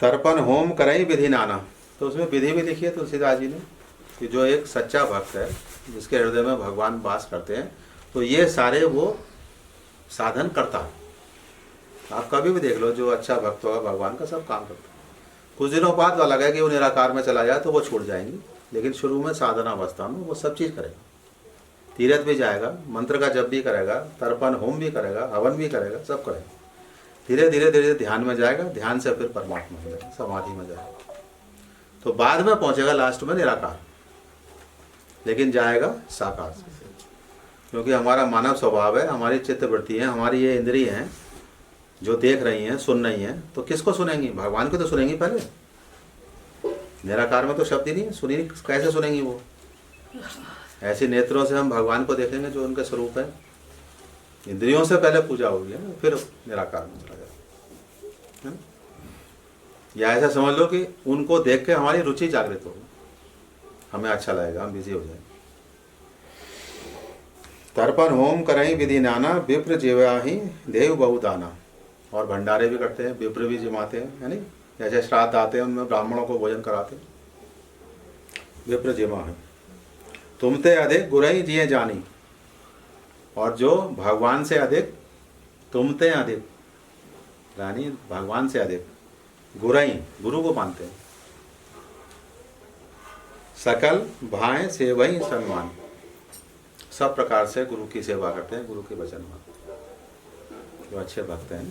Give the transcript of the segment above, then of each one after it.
तर्पण होम करई विधि नाना, तो उसमें विधि भी लिखी है तुलसीदास जी ने कि जो एक सच्चा भक्त है जिसके हृदय में भगवान वास करते हैं, तो ये सारे वो साधन करता है। आप कभी भी देख लो, जो अच्छा भक्त होगा भगवान का सब काम करता है। कुछ दिनों बाद अलग है कि वो निराकार में चला जाए तो वो छूट जाएंगी, लेकिन शुरू में साधना अवस्था में वो सब चीज़ करेगा। तीर्थ भी जाएगा, मंत्र का जप भी करेगा, तर्पण होम भी करेगा, हवन भी करेगा, सब करेगा। धीरे धीरे धीरे ध्यान में जाएगा, ध्यान से फिर परमात्मा में जाएगा, समाधि में जाएगा, तो बाद में पहुंचेगा लास्ट में निराकार, लेकिन जाएगा साकार से। क्योंकि हमारा मानव स्वभाव है, हमारी चित्तवृत्ति है, हमारी ये इंद्रिय हैं जो देख रही हैं, सुन रही हैं, तो किसको सुनेंगी? भगवान को तो सुनेंगी पहले। निराकार में तो शब्द ही नहीं, सुनी कैसे सुनेंगी वो? ऐसे नेत्रों से हम भगवान को देखेंगे जो उनके स्वरूप है। इंद्रियों से पहले पूजा होगी है, फिर निराकार में चला जाएगा। या ऐसा समझ लो कि उनको देख के हमारी रुचि जागृत होगी, हमें अच्छा लगेगा, हम बिजी हो जाएंगे। तर्पण होम करई विधि नाना, विप्र जीवाहि देव बहुदाना। और भंडारे भी करते हैं, विप्र भी जिमाते हैं, है नहीं? जैसे श्राद्ध आते हैं उनमें ब्राह्मणों को भोजन कराते हैं, विप्र जिमा है। तुमते अधिक गुरई जिए जानी, और जो भगवान से अधिक, तुमते अधिक यानी भगवान से अधिक, गुरई गुरु को मानते हैं, सकल भाएं सेवई सम्मान, सब प्रकार से गुरु की सेवा करते हैं, गुरु के वचन मानते हैं। जो अच्छे भक्त हैं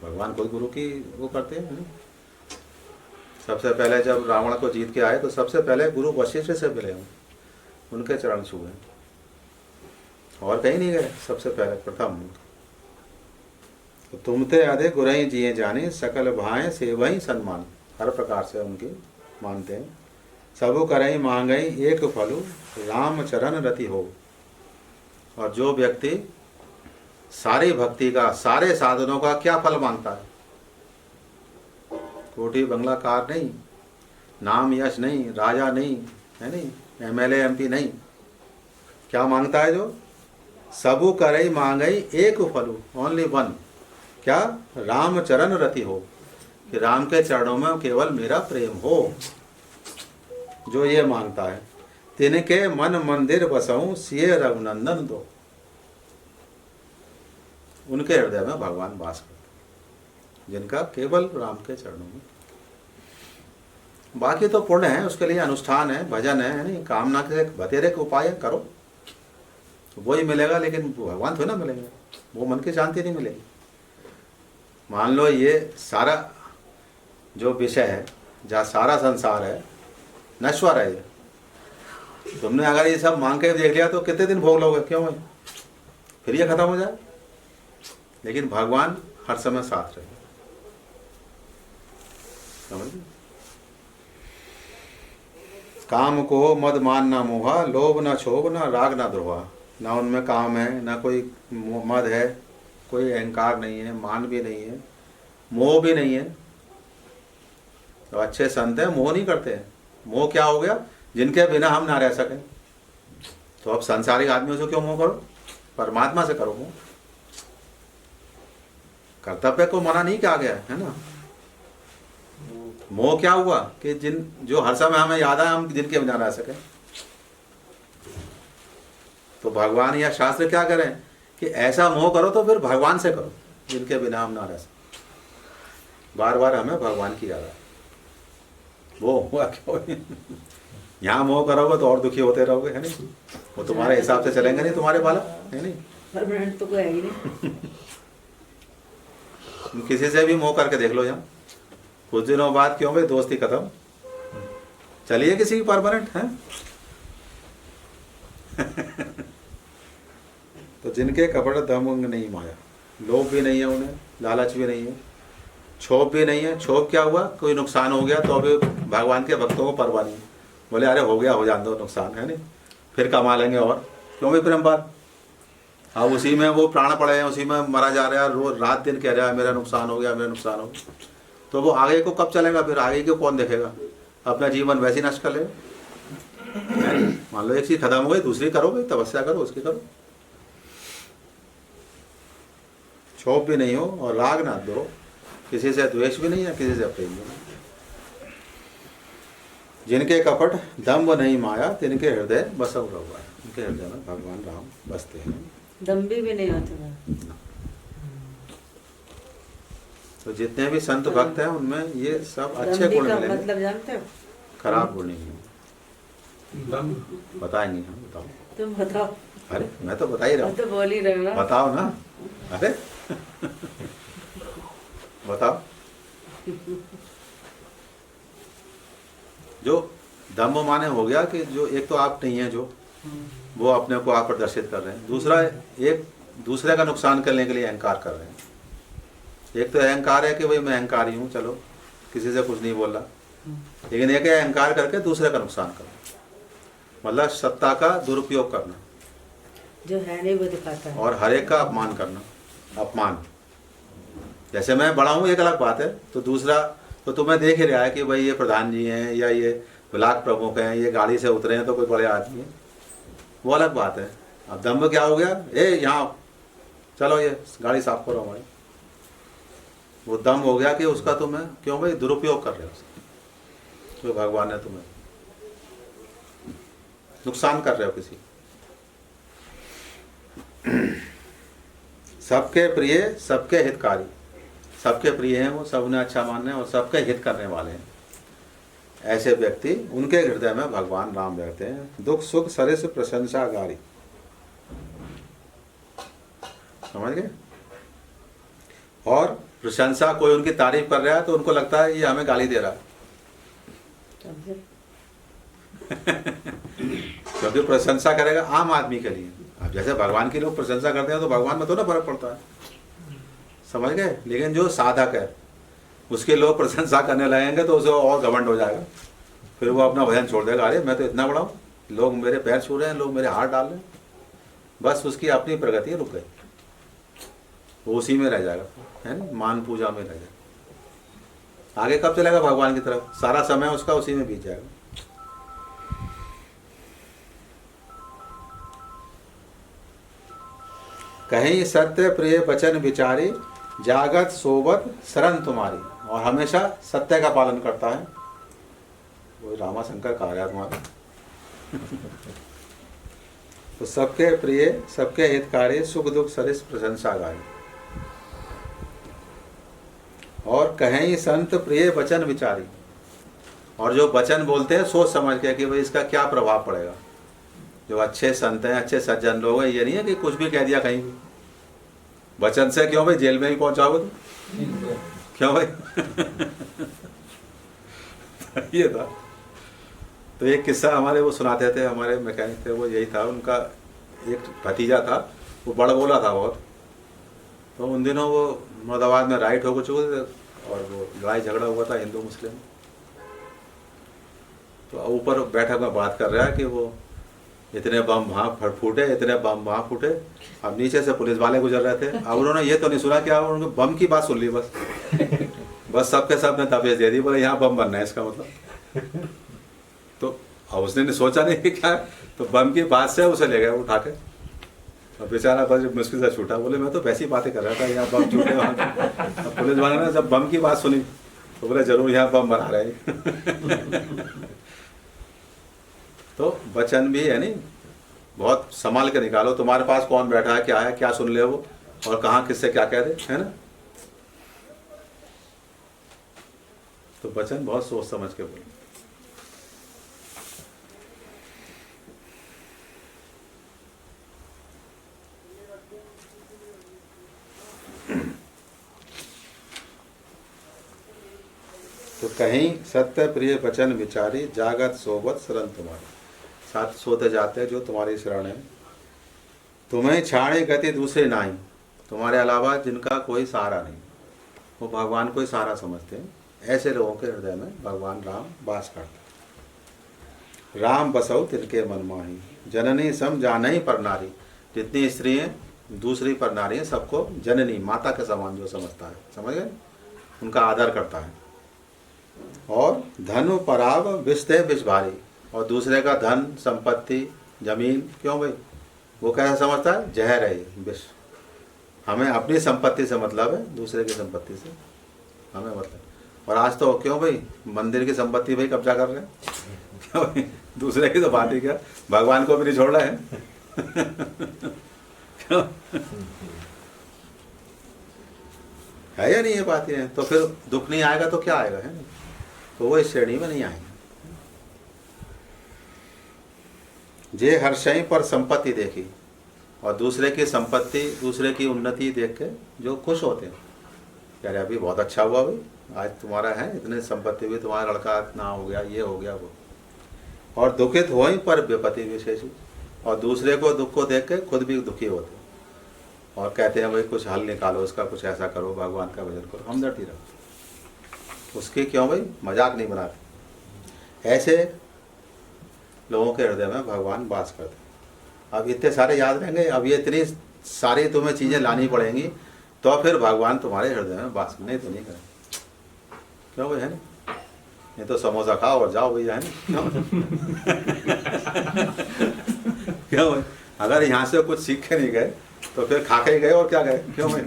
भगवान खुद गुरु की वो करते हैं। सबसे पहले जब रावण को जीत के आए तो सबसे पहले गुरु वशिष्ठ से मिले, उनके चरण छुए, और कहीं नहीं गए, सबसे पहले प्रथम। तो तुमते अधिक गुरई जिए जाने, सकल भाएं सेवई सम्मान, हर प्रकार से उनकी मानते हैं। सबु करई मांगई एक फलु, राम चरण रति हो। और जो व्यक्ति सारी भक्ति का, सारे साधनों का क्या फल मांगता है? कोठी बंगला कार नहीं, नाम यश नहीं, राजा नहीं, है नहीं, एमएलए एमपी नहीं, क्या मांगता है? जो सबु करई मांगई एक फलु, ओनली वन, क्या? राम चरण रति हो, कि राम के चरणों में केवल मेरा प्रेम हो। जो ये मांगता है, तिनके मन मंदिर बसऊं, सिए रघुनंदन दो। उनके हृदय में भगवान वास करते हैं, जिनका केवल राम के चरणों में। बाकी तो पुण्य है, उसके लिए अनुष्ठान है, भजन है नहीं, कामना के बतेरे के उपाय करो, वही मिलेगा, लेकिन भगवान थोड़ी ना मिलेंगे, वो मन की शांति नहीं मिलेगी। मान लो ये सारा जो विषय है, जहाँ सारा संसार है, नश्वर है ये, तुमने अगर ये सब मांग के देख लिया तो कितने दिन भोग लोगे? क्यों है? फिर ये खत्म हो जाए। लेकिन भगवान हर समय साथ रहे, समझ? काम को मद मान ना मोहा, लोभ ना क्षोभ ना राग ना द्रोहा। ना उनमें काम है, ना कोई मद है, कोई अहंकार नहीं है, मान भी नहीं है, मोह भी नहीं है। तो अच्छे संत हैं, मोह नहीं करते हैं। मोह क्या हो गया? जिनके बिना हम ना रह सकें। तो अब सांसारिक आदमियों से क्यों मोह करो? परमात्मा से करो मोह। कर्तव्य को मना नहीं किया गया है ना। मोह क्या हुआ कि जो हर समय हमें याद है, हम जिनके बिना रह सके। तो भगवान या शास्त्र क्या करें कि ऐसा मोह करो तो फिर भगवान से करो, जिनके बिना हम ना रह सके। बार बार हमें भगवान की याद है। वो हुआ क्यों? यहाँ मोह करोगे तो और दुखी होते रहोगे, है नहीं? वो तुम्हारे हिसाब से चलेंगे नहीं, तुम्हारे बाला, है नहीं? परमानेंट तो कोई है ही नहीं। किसी से भी मोह करके देख लो, यहाँ कुछ दिनों बाद क्यों भाई दोस्ती खत्म, चलिए किसी की परमानेंट है। तो जिनके कपड़े दमंग नहीं माया, लोभ भी नहीं है उन्हें, लालच भी नहीं है, क्षोभ भी नहीं है। क्षोभ क्या हुआ? कोई नुकसान हो गया तो अभी भगवान के भक्तों को परवाह नहीं, बोले अरे हो गया, हो जाने दो नुकसान, है नहीं, फिर कमा लेंगे। और क्यों भी प्रेम बात, अब उसी में वो प्राण पड़े हैं, उसी में मरा जा रहा है, रोज रात दिन कह रहा है मेरा नुकसान हो गया, मेरा नुकसान हो गया। तो वो आगे को कब चलेगा? फिर आगे को कौन देखेगा? अपना जीवन वैसे ही नष्ट कर ले। मान लो एक चीज खत्म हो गई, दूसरी करो भाई, तपस्या करो, उसकी करो। क्षोभ भी नहीं हो और राग ना दो, किसी से द्वेष भी नहीं है, किसी से प्रेम भी नहीं। जिनके कपट दम्भ नहीं माया तिनके हृदय बसव रहुआ। उनके हृदय में भगवान राम बसते हैं। दम्भी भी नहीं होते। तो जितने भी संत भक्त हैं उनमें ये सब अच्छे दम्भी गुण का मिलेंगे, मतलब जानते हो? खराब गुण नहीं है। बताएंगे हम, बताओ। तुम बताओ। अरे मैं तो बता ही रहा मैं हूँ, तो बोल ही रहे हो ना। बताओ ना। अरे बताओ। जो दम्भ माने हो गया कि जो एक तो आप नहीं है, जो वो अपने को आप प्रदर्शित कर रहे हैं। दूसरा, एक दूसरे का नुकसान करने के लिए अहंकार कर रहे हैं। एक तो अहंकार है कि भाई मैं अहंकारी हूँ, चलो किसी से कुछ नहीं बोल रहा, लेकिन एक है अहंकार करके दूसरे का नुकसान करना, मतलब सत्ता का दुरुपयोग करना, जो है नहीं वो दिखाता है। और हर एक का अपमान करना। अपमान, जैसे मैं बड़ा हूँ एक अलग बात है, तो दूसरा तो तुम्हें देख ही रहा है कि भाई ये प्रधान जी हैं या ये ब्लॉक प्रमुख हैं, ये गाड़ी से उतरे हैं तो कोई बड़े आदमी है, वो अलग बात है। अब दम्भ क्या हो गया, ए यहाँ चलो ये गाड़ी साफ करो हमारी, वो दम हो गया कि उसका तुम्हें क्यों भाई दुरुपयोग कर रहे हो उसका, तो भगवान ने तुम्हें नुकसान कर रहे हो किसी। सबके प्रिय सबके हितकारी, सबके प्रिय हैं वो, सब उन्हें अच्छा मानने और सबके हित करने वाले हैं। ऐसे व्यक्ति, उनके हृदय में भगवान राम रहते हैं। दुख सुख सरिस प्रशंसा गारी, समझ गए। और प्रशंसा, कोई उनकी तारीफ कर रहा है तो उनको लगता है ये हमें गाली दे रहा है। क्योंकि प्रशंसा करेगा आम आदमी के लिए। अब जैसे भगवान की लोग प्रशंसा करते हैं तो भगवान में तो ना फर्क पड़ता है, समझ गए। लेकिन जो साधक है उसके लोग प्रशंसा करने लगेंगे तो उसे और घमंड हो जाएगा, फिर वो अपना भजन छोड़ देगा। अरे मैं तो इतना बड़ा हूँ, लोग मेरे पैर छू रहे हैं, लोग मेरे हाथ डाल रहे हैं, बस उसकी अपनी प्रगति रुक गई, वो उसी में रह जाएगा, है ना, मान पूजा में रह जाएगा। आगे कब चलेगा भगवान की तरफ, सारा समय उसका उसी में बीत जाएगा। कहीं सत्य प्रिय वचन विचारी जागत सोबत शरण तुम्हारी, और हमेशा सत्य का पालन करता है। वो रामा शंकर कहा रहा तुम्हारा। तो सबके प्रिय सबके हितकारी सुख दुख सरिस प्रशंसा गाय, और कहीं संत प्रिय वचन विचारी, और जो वचन बोलते हैं सोच समझ के कि भाई इसका क्या प्रभाव पड़ेगा। जो अच्छे संत हैं, अच्छे सज्जन लोग हैं, ये नहीं है कि कुछ भी कह दिया कहीं भी। वचन से क्यों भाई जेल में ही पहुंचाओगे तुम, क्यों भाई। ये था। तो एक किस्सा हमारे वो सुनाते थे, हमारे मैकेनिक थे, वो यही था। उनका एक भतीजा था, वो बड़ा बोला था बहुत। तो उन दिनों वो मुरादाबाद में राइट हो चुके थे और वो लड़ाई झगड़ा हुआ था हिंदू मुस्लिम। तो ऊपर बैठक में बात कर रहा है कि वो इतने बम वहाँ फूटे, इतने बम वहाँ फूटे। अब नीचे से पुलिस वाले गुजर रहे थे। अब उन्होंने ये तो नहीं सुना कि अब उनको बम की बात सुन ली, बस सबके सब ने तबीयत दे दी, बोले यहाँ बम बनना है इसका मतलब। तो अब उसने सोचा नहीं कि क्या, तो बम की बात से उसे ले गए उठा के। अब बेचारा बस मुश्किल से छूटा, बोले मैं तो वैसी बातें कर रहा था यहाँ बम छूटे वहाँ। अब पुलिस वाले ने जब बम की बात सुनी तो बोले जरूर यहाँ बम बना रहे हैं। तो वचन भी है नहीं, बहुत संभाल के निकालो। तुम्हारे पास कौन बैठा है, क्या सुन ले वो, और कहाँ किससे क्या कह दे, है ना। तो वचन बहुत सोच समझ के बोलो। तो कहीं सत्य प्रिय वचन विचारी जागत सोबत शरण तुम्हारी, साथ सोते जाते हैं जो तुम्हारी शरण है। तुम्हें छाड़े गति दूसरे नाही, तुम्हारे अलावा जिनका कोई सहारा नहीं, वो भगवान को ही सहारा समझते हैं। ऐसे लोगों के हृदय में भगवान राम वास करते हैं। राम बसौ तिनके मन माही, जननी सम जानही पर नारी। जितनी स्त्री हैं, दूसरी पर नारी हैं, सबको जननी माता के समान जो समझता है, समझ गए, उनका आदर करता है। और धनु पराव विषते विष भारी, और दूसरे का धन संपत्ति जमीन क्यों भाई, वो कैसा समझता है, जहर है ये विष। हमें अपनी संपत्ति से मतलब है, दूसरे की संपत्ति से हमें मतलब। और आज तो क्यों भाई मंदिर की संपत्ति भाई कब्जा कर रहे हैं, क्यों भाई दूसरे की तो बात ही क्या, भगवान को भी नहीं छोड़ रहे हैं। क्यों है या नहीं ये बात है? तो फिर दुख नहीं आएगा तो क्या आएगा, है ना? तो वो इस श्रेणी में नहीं आएंगे। जे हर्षई पर संपत्ति देखी, और दूसरे की संपत्ति, दूसरे की उन्नति देख के जो खुश होते हैं, कह रहे अभी बहुत अच्छा हुआ भाई, आज तुम्हारा है इतने संपत्ति भी, तुम्हारा लड़का इतना हो गया, ये हो गया वो। और दुखित हो ही पर विपत्ति विशेषी, और दूसरे को दुख को देख के खुद भी दुखी होते और कहते हैं भाई कुछ हल निकालो इसका, कुछ ऐसा करो, भगवान का भजन करो, हमदर्दी रखो उसकी, क्यों भाई मजाक नहीं बनाते। ऐसे लोगों के हृदय में भगवान वास करते। अब इतने सारे याद रहेंगे, अब ये इतनी सारी तुम्हें चीज़ें लानी पड़ेंगी तो फिर भगवान तुम्हारे हृदय में वास, नहीं तो नहीं करें। क्यों भाई, है ना? नहीं तो समोसा खाओ और जाओ भैया, है ना? क्यों भाई, अगर यहाँ से कुछ सीख के नहीं गए तो फिर खा के गए और क्या गए, क्यों भाई,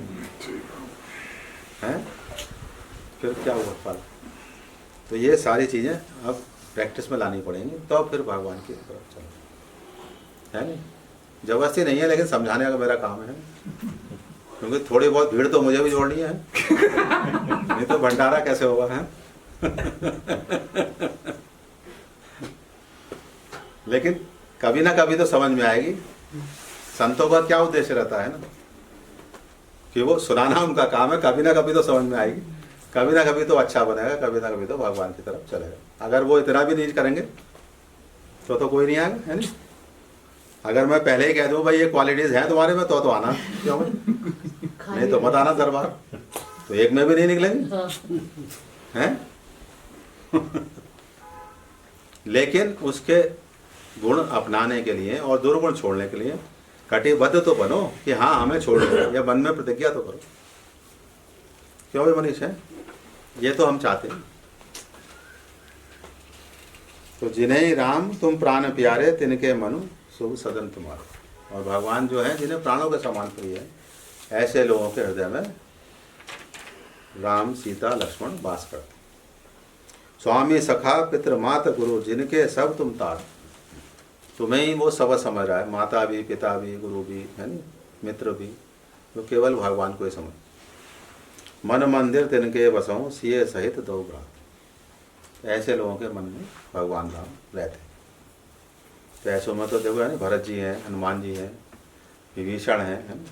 हैं? फिर क्या हुआ फल? तो ये सारी चीज़ें अब प्रैक्टिस में लानी पड़ेंगी तो फिर भगवान की तरफ चलो, है नहीं? जबरदस्ती नहीं है, लेकिन समझाने का मेरा काम है, क्योंकि थोड़ी बहुत भीड़ तो मुझे भी जोड़नी है, नहीं तो भंडारा कैसे होगा, है? लेकिन कभी ना कभी तो समझ में आएगी। संतों का क्या उद्देश्य रहता है ना, कि वो सुनाना उनका काम है, कभी ना कभी तो समझ में आएगी, कभी ना कभी तो अच्छा बनेगा, कभी ना कभी तो भगवान की तरफ चलेगा। अगर वो इतना भी नहीं करेंगे तो कोई नहीं आएगा, है नहीं? अगर मैं पहले ही कह दूं भाई ये क्वालिटीज हैं तुम्हारे में तो आना, क्यों भाई? नहीं तो मत आना दरबार, तो एक में भी नहीं निकलेंगे, हैं? लेकिन उसके गुण अपनाने के लिए और दुर्गुण छोड़ने के लिए कटिबद्ध तो बनो कि हाँ हमें छोड़ो, या मन में प्रतिज्ञा तो करो। क्यों भाई मनीष, है? ये तो हम चाहते हैं। तो जिन्हें राम तुम प्राण प्यारे, तिनके मनु शुभ सदन तुम्हारा। और भगवान जो है जिन्हें प्राणों के समान प्रिय है, ऐसे लोगों के हृदय में राम सीता लक्ष्मण वास करते। स्वामी सखा पितृ मात गुरु, जिनके सब तुम तार। तुम्हें ही वो सब समझ रहा है, माता भी, पिता भी, गुरु भी, है नहीं, मित्र भी, तो केवल भगवान को ही समझ। मन मंदिर तिनके बसों, सिए सहित दो भ्रात। ऐसे लोगों के मन में भगवान राम रहते हैं। तो ऐसों में तो देखो है ना, भरत जी हैं, हनुमान जी हैं, विभीषण हैं, है ना?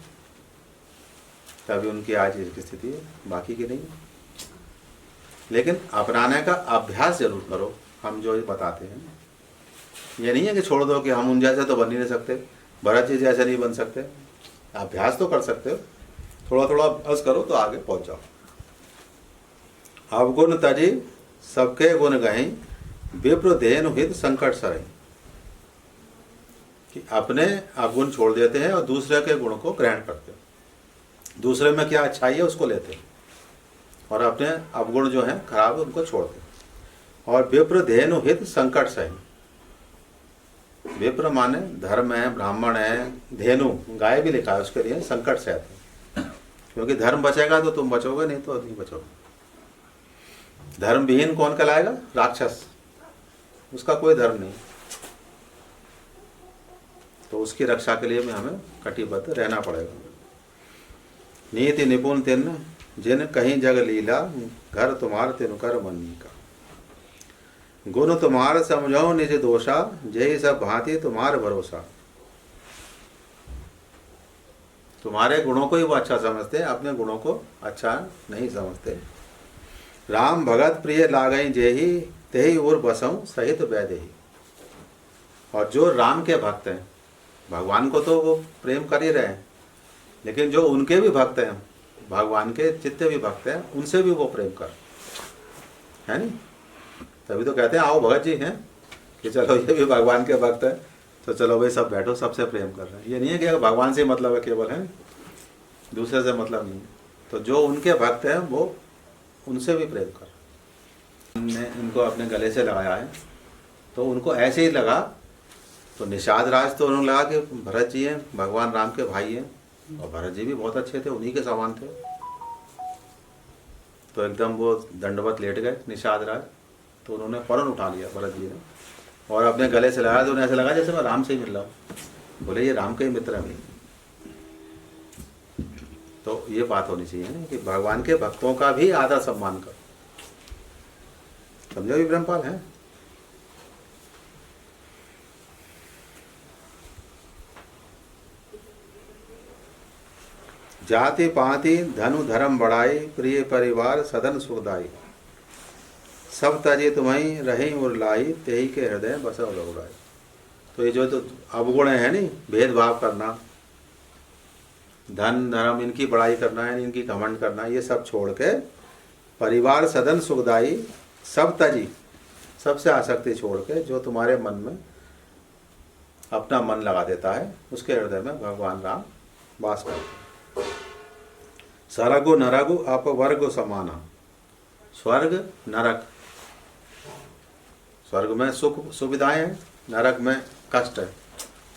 तभी उनकी आज इसकी स्थिति है, बाकी की नहीं। लेकिन अपनाने का अभ्यास जरूर करो। हम जो बताते हैं ये नहीं है कि छोड़ दो कि हम उन जैसे तो बन ही नहीं सकते, भरत जी जैसे नहीं बन सकते। अभ्यास तो कर सकते हो, थोड़ा थोड़ा अभ्यास करो तो आगे पहुंच जाओ। अवगुण तजी सबके गुण गहीं, विप्र धेनु हित संकट सरई। कि अपने अवगुण छोड़ देते हैं और दूसरे के गुण को ग्रहण करते हैं। दूसरे में क्या अच्छाई है उसको लेते हैं और अपने अवगुण जो है खराब है उनको छोड़ते हैं। और विप्र धेनु हित संकट सही। विप्र माने धर्म है, ब्राह्मण है, धेनु गाय भी लिखा है उसके लिए, संकट सहते हैं। क्योंकि धर्म बचेगा तो तुम बचोगे, नहीं तो नहीं बचोगे। धर्म विहीन कौन कहलाएगा? राक्षस, उसका कोई धर्म नहीं। तो उसकी रक्षा के लिए में हमें कटिबद्ध रहना पड़ेगा। नीति निपुण तिन जिन कहीं जग लीला, घर तुम्हार तिन कर मन का। गुण तुम्हार समझो निज दोषा, जय सब भांति तुम्हार भरोसा। तुम्हारे गुणों को ही वो अच्छा समझते हैं, अपने गुणों को अच्छा नहीं समझते। राम भगत प्रिय लागई जेही, तेही और बसऊं सहित वैदेही। और जो राम के भक्त हैं, भगवान को तो वो प्रेम कर ही रहे हैं, लेकिन जो उनके भी भक्त हैं, भगवान के जितने भी भक्त हैं, उनसे भी वो प्रेम कर, है नहीं? तभी तो कहते हैं आओ भगत जी हैं कि चलो ये भी भगवान के भक्त है, तो चलो भाई सब बैठो, सबसे प्रेम कर रहे हैं। ये नहीं है कि भगवान से मतलब है केवल, है दूसरे से मतलब नहीं है। तो जो उनके भक्त हैं वो उनसे भी प्रेम कर। हमने इनको अपने गले से लगाया है तो उनको ऐसे ही लगा। तो निषाद राज तो उन्होंने लगा कि भरत जी हैं, भगवान राम के भाई हैं, और भरत जी भी बहुत अच्छे थे, उन्हीं के समान थे। तो एकदम वो दंडवत लेट गए निषाद राज। तो उन्होंने फौरन उठा लिया भरत जी ने और अपने गले से लगाया, तो उन्हें ऐसा लगा जैसे मैं राम से ही मिल रहा हूँ। बोले ये राम के ही मित्र हैं। तो ये बात होनी चाहिए ना कि भगवान के भक्तों का भी आदर सम्मान करो। समझो भी ब्रह्मपाल है। जाति पाति धनु धर्म बढ़ाई, प्रिय परिवार सदन सुखदाई। सब तजे तुम्हें रही और लाई, तेही के हृदय बसव लौड़ाई। तो ये जो तो अवगुण है नहीं, भेदभाव करना, धन धर्म इनकी बड़ाई करना है, इनकी घमंड करना, ये सब छोड़ के परिवार सदन सुखदाई, सब तजी, सबसे आसक्ति छोड़ के जो तुम्हारे मन में अपना मन लगा देता है, उसके हृदय में भगवान राम वास करते हैं। सरगु नरगु अपवर्ग समाना। स्वर्ग नरक, स्वर्ग में सुख सुविधाएं हैं, नरक में कष्ट है,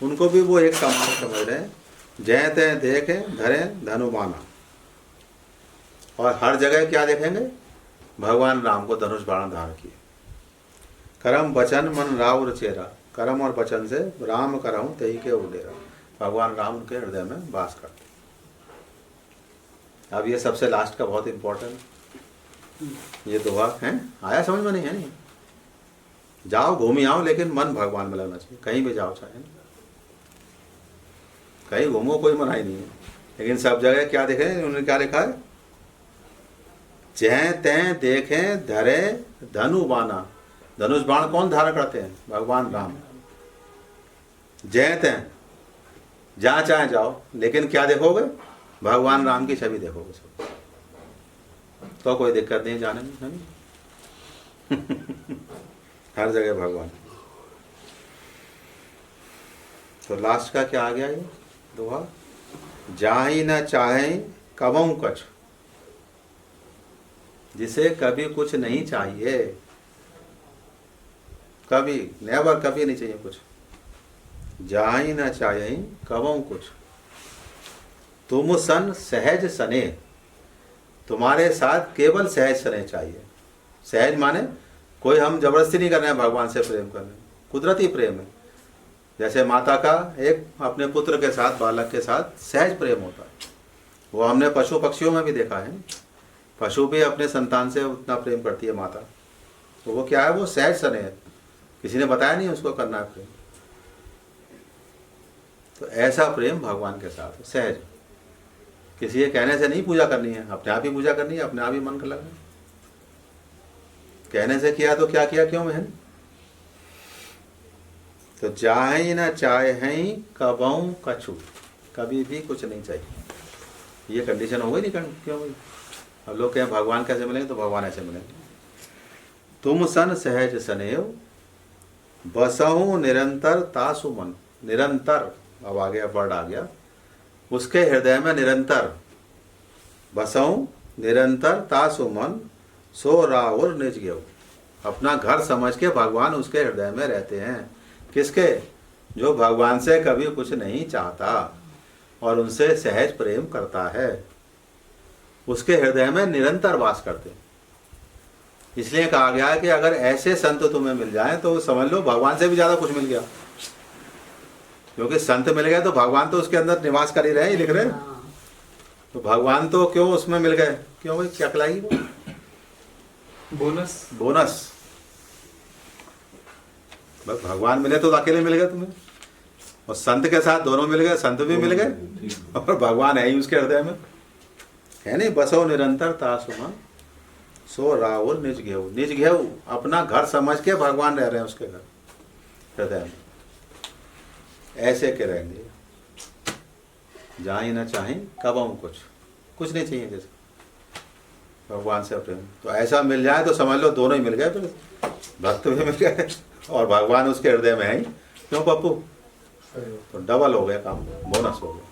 उनको भी वो एक समान समझ रहे हैं। जय तय देखे धरे धनुमाना। और हर जगह क्या देखेंगे? भगवान राम को धनुष बाण धारण किए। करम वचन मन राव चेहरा, कर्म और वचन से राम करहूं तेही के उडेरा। भगवान राम उनके हृदय में वास करते। अब ये सबसे लास्ट का बहुत इंपॉर्टेंट, ये दोहा है, आया समझ में? नहीं है नहीं, जाओ घूमी आओ, लेकिन मन भगवान में लगना चाहिए। कहीं भी जाओ, चाहे कहीं घूमो, कोई मनाही नहीं है, लेकिन सब जगह क्या देखे? उन्होंने क्या लिखा है? जय तय देखे धरे धनु बाना। धनुष बाण कौन धारण करते हैं? भगवान राम। जय तय, जहां चाहे जाओ, लेकिन क्या देखोगे? भगवान राम की छवि देखोगे सब। तो कोई दिक्कत नहीं जाने में, है नहीं? हर जगह भगवान। तो लास्ट का क्या आ गया ये दोहा? जाहि न चाहे कबहु कछ। जिसे कभी कुछ नहीं चाहिए, कभी नेवर, कभी नहीं चाहिए कुछ। जाहि न चाहे कबहु कुछ, तुम सन सहज सने। तुम्हारे साथ केवल सहज सने चाहिए। सहज माने कोई हम जबरदस्ती नहीं कर रहे हैं भगवान से प्रेम करने, कुदरती प्रेम है। जैसे माता का एक अपने पुत्र के साथ, बालक के साथ सहज प्रेम होता है, वो हमने पशु पक्षियों में भी देखा है। पशु भी अपने संतान से उतना प्रेम करती है माता। तो वो क्या है? वो सहज सने है, किसी ने बताया नहीं उसको करना है प्रेम। तो ऐसा प्रेम भगवान के साथ सहज, किसी के कहने से नहीं पूजा करनी है, अपने आप ही पूजा करनी है, अपने आप ही मन कर लगना। कहने से किया तो क्या किया, क्यों बहन? तो चाहे न चाहे कबहु कछु, कभी भी कुछ नहीं चाहिए। ये कंडीशन हो गई नहीं? क्यों भाई? अब लोग कहें भगवान कैसे मिलेंगे, तो भगवान ऐसे मिलेंगे। तुम सन सहज सनेव, बसहु निरंतर तासु मन। निरंतर, अब आ गया वर्ड आ गया, उसके हृदय में निरंतर। बसहु निरंतर तासु मन, सो राहुल निज गयो। अपना घर समझ के भगवान उसके हृदय में रहते हैं। किसके? जो भगवान से कभी कुछ नहीं चाहता और उनसे सहज प्रेम करता है, उसके हृदय में निरंतर वास करते हैं। इसलिए कहा गया है कि अगर ऐसे संत तुम्हें मिल जाए तो समझ लो भगवान से भी ज्यादा कुछ मिल गया। क्योंकि संत मिल गए तो भगवान तो उसके अंदर निवास कर ही रहे, लिख रहे। तो भगवान तो क्यों उसमें मिल गए? क्यों भाई, क्या खिलाएगी वो? बोनस। बोनस। बस भगवान मिले तो अकेले मिल गए तुम्हें, और संत के साथ दोनों मिल गए, संत भी मिल गए और भगवान है ही उसके हृदय में, है नहीं? बसो निरंतर तासुमा, सो राहुल निज घेऊ। निज घेऊ, अपना घर समझ के भगवान रह रहे हैं उसके घर हृदय में। ऐसे के रहेंगे, जहाँ ही ना चाहे कबहु कुछ, कुछ नहीं चाहिए जैसे भगवान से प्रेम। तो ऐसा मिल जाए तो समझ लो दोनों ही मिल गए, फिर भक्त भी मिल गए और भगवान उसके हृदय में है ही। क्यों पप्पू? तो डबल हो गया काम, बोनस हो गया।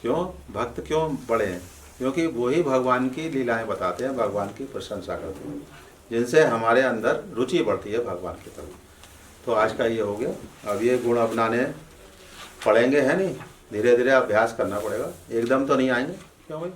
क्यों भक्त क्यों बड़े हैं? क्योंकि वही भगवान की लीलाएं बताते हैं, भगवान की प्रशंसा करते हैं, जिनसे हमारे अंदर रुचि बढ़ती है भगवान की तरफ। तो आज का ये हो गया। अब ये गुण अपनाने पड़ेंगे, है नहीं? धीरे धीरे अभ्यास करना पड़ेगा, एकदम तो नहीं आएंगे। क्यों भाई?